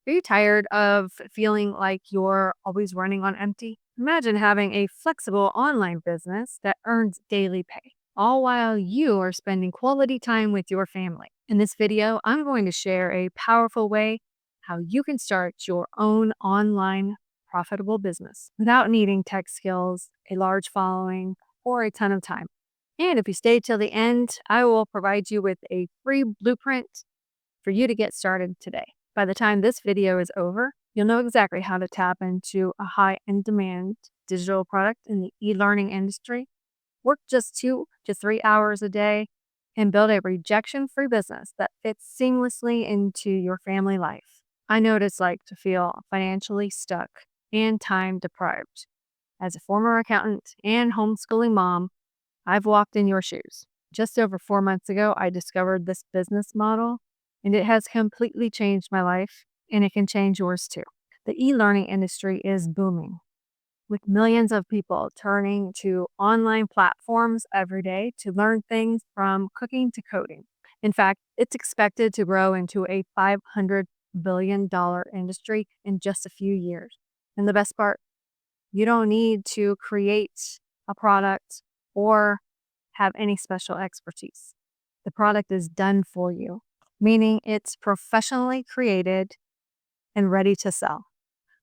Are you tired of feeling like you're always running on empty? Imagine having a flexible online business that earns daily pay, all while you are spending quality time with your family. In this video, I'm going to share a powerful way how you can start your own online profitable business without needing tech skills, a large following, or a ton of time. And if you stay till the end, I will provide you with a free blueprint for you to get started today. By the time this video is over, you'll know exactly how to tap into a high in demand digital product in the e learning industry, work just 2 to 3 hours a day, and build a rejection free business that fits seamlessly into your family life. I know what it's like to feel financially stuck and time deprived. As a former accountant and homeschooling mom, I've walked in your shoes. Just over 4 months ago, I discovered this business model, and it has completely changed my life, and it can change yours too. The e learning industry is booming, with millions of people turning to online platforms every day to learn things from cooking to coding. In fact, it's expected to grow into a $500 billion industry in just a few years. And the best part, you don't need to create a product or have any special expertise. The product is done for you, meaning it's professionally created and ready to sell.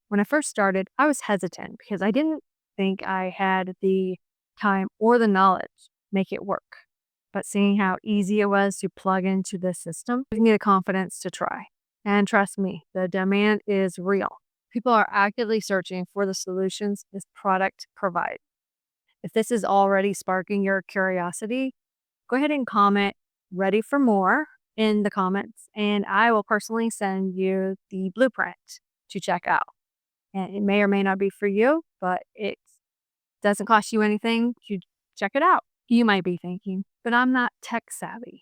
When I first started, I was hesitant because I didn't think I had the time or the knowledge to make it work. But seeing how easy it was to plug into the system gave me the confidence to try. And trust me, the demand is real. People are actively searching for the solutions this product provides. If this is already sparking your curiosity, go ahead and comment ready for more in the comments, and I will personally send you the blueprint to check out. And it may or may not be for you, but it doesn't cost you anything to check it out. You might be thinking, but I'm not tech savvy.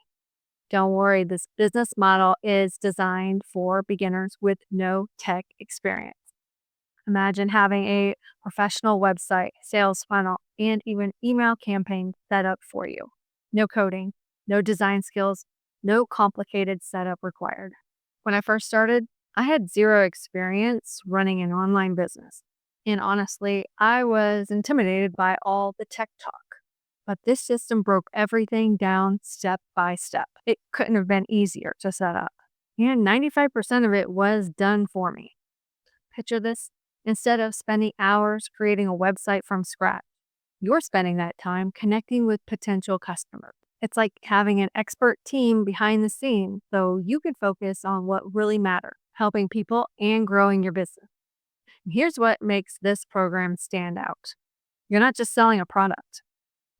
Don't worry, this business model is designed for beginners with no tech experience. Imagine having a professional website, sales funnel, and even email campaign set up for you. No coding, no design skills, no complicated setup required. When I first started, I had zero experience running an online business. And honestly, I was intimidated by all the tech talk. But this system broke everything down step by step. It couldn't have been easier to set up. And 95% of it was done for me. Picture this. Instead of spending hours creating a website from scratch, you're spending that time connecting with potential customers. It's like having an expert team behind the scenes so you can focus on what really matters, helping people and growing your business. And here's what makes this program stand out. You're not just selling a product,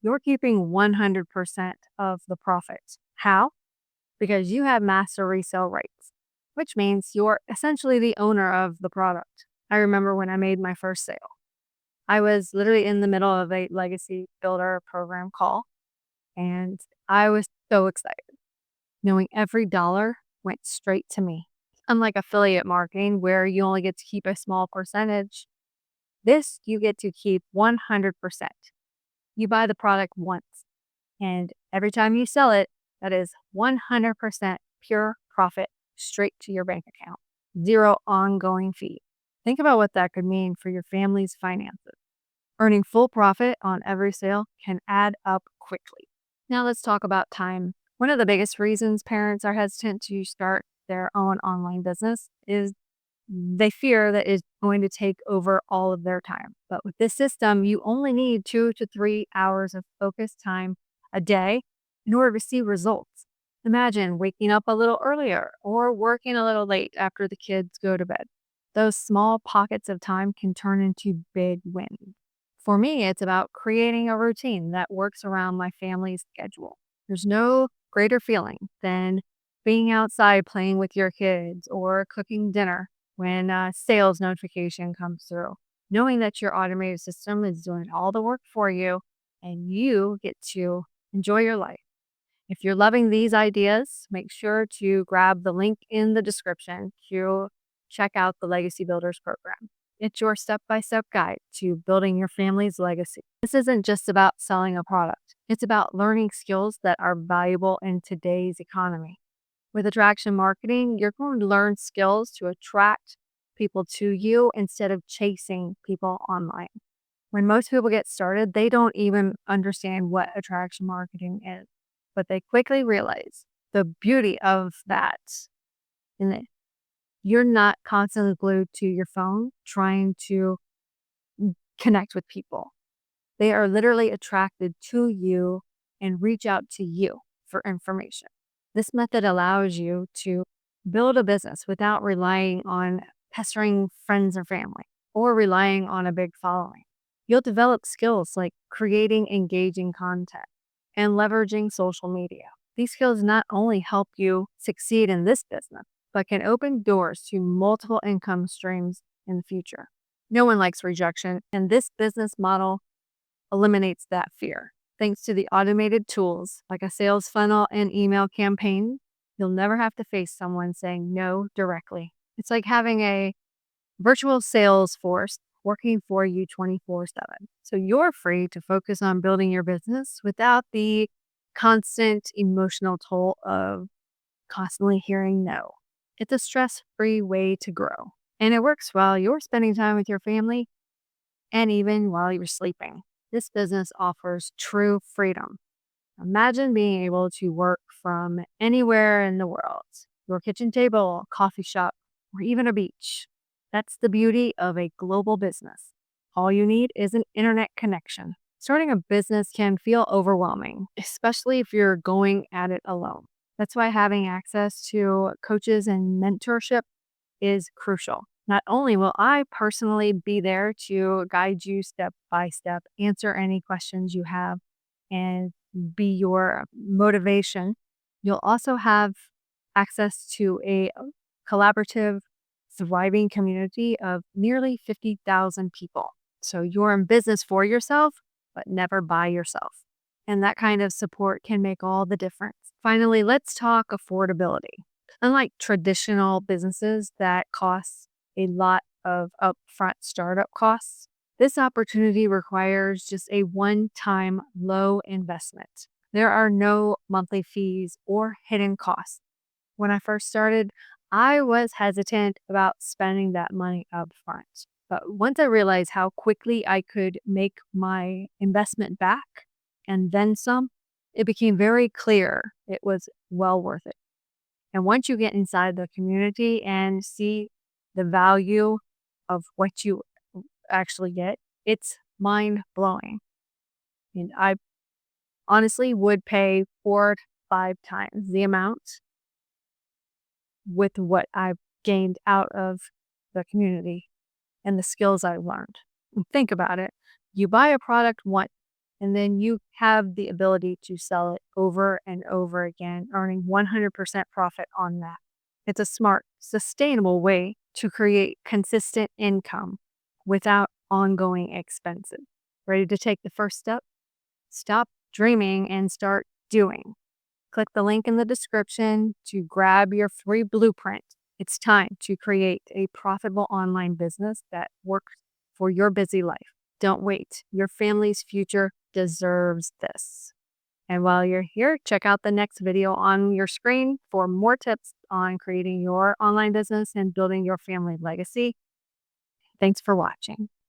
you're keeping 100% of the profits. How? Because you have master resale rights, which means you're essentially the owner of the product. I remember when I made my first sale. I was literally in the middle of a legacy builder program call, and I was so excited, knowing every dollar went straight to me. Unlike affiliate marketing, where you only get to keep a small percentage, this you get to keep 100%. You buy the product once, and every time you sell it, that is 100% pure profit straight to your bank account. Zero ongoing fee. Think about what that could mean for your family's finances. Earning full profit on every sale can add up quickly. Now let's talk about time. One of the biggest reasons parents are hesitant to start their own online business is they fear that it's going to take over all of their time. But with this system, you only need 2 to 3 hours of focused time a day in order to see results. Imagine waking up a little earlier or working a little late after the kids go to bed. Those small pockets of time can turn into big wins. For me, it's about creating a routine that works around my family's schedule. There's no greater feeling than being outside playing with your kids or cooking dinner when a sales notification comes through. Knowing that your automated system is doing all the work for you and you get to enjoy your life. If you're loving these ideas, make sure to grab the link in the description to check out the Legacy Builders program. It's your step by step guide to building your family's legacy. This isn't just about selling a product, it's about learning skills that are valuable in today's economy. With attraction marketing, you're going to learn skills to attract people to you instead of chasing people online. When most people get started, they don't even understand what attraction marketing is, but they quickly realize the beauty of that. And that you're not constantly glued to your phone trying to connect with people. They are literally attracted to you and reach out to you for information. This method allows you to build a business without relying on pestering friends or family or relying on a big following. You'll develop skills like creating engaging content and leveraging social media. These skills not only help you succeed in this business, but can open doors to multiple income streams in the future. No one likes rejection, and this business model eliminates that fear. Thanks to the automated tools like a sales funnel and email campaign, you'll never have to face someone saying no directly. It's like having a virtual sales force working for you 24/7. So you're free to focus on building your business without the constant emotional toll of constantly hearing no. It's a stress free way to grow. And it works while you're spending time with your family and even while you're sleeping. This business offers true freedom. Imagine being able to work from anywhere in the world, your kitchen table, coffee shop, or even a beach. That's the beauty of a global business. All you need is an internet connection. Starting a business can feel overwhelming, especially if you're going at it alone. That's why having access to coaches and mentorship is crucial. Not only will I personally be there to guide you step by step, answer any questions you have, and be your motivation, you'll also have access to a collaborative, thriving community of nearly 50,000 people. So you're in business for yourself, but never by yourself. And that kind of support can make all the difference. Finally, let's talk affordability. Unlike traditional businesses that cost a lot of upfront startup costs, this opportunity requires just a one-time low investment. There are no monthly fees or hidden costs. When I first started, I was hesitant about spending that money up front. But once I realized how quickly I could make my investment back and then some, it became very clear it was well worth it. And once you get inside the community and see the value of what you actually get, it's mind blowing. And I honestly would pay 4 to 5 times the amount with what I've gained out of the community and the skills I've learned. And think about it. You buy a product once and then you have the ability to sell it over and over again, earning 100% profit on that. It's a smart, sustainable way to create consistent income without ongoing expenses. Ready to take the first step? Stop dreaming and start doing. Click the link in the description to grab your free blueprint. It's time to create a profitable online business that works for your busy life. Don't wait. Your family's future deserves this. And while you're here, check out the next video on your screen for more tips on creating your online business and building your family legacy. Thanks for watching.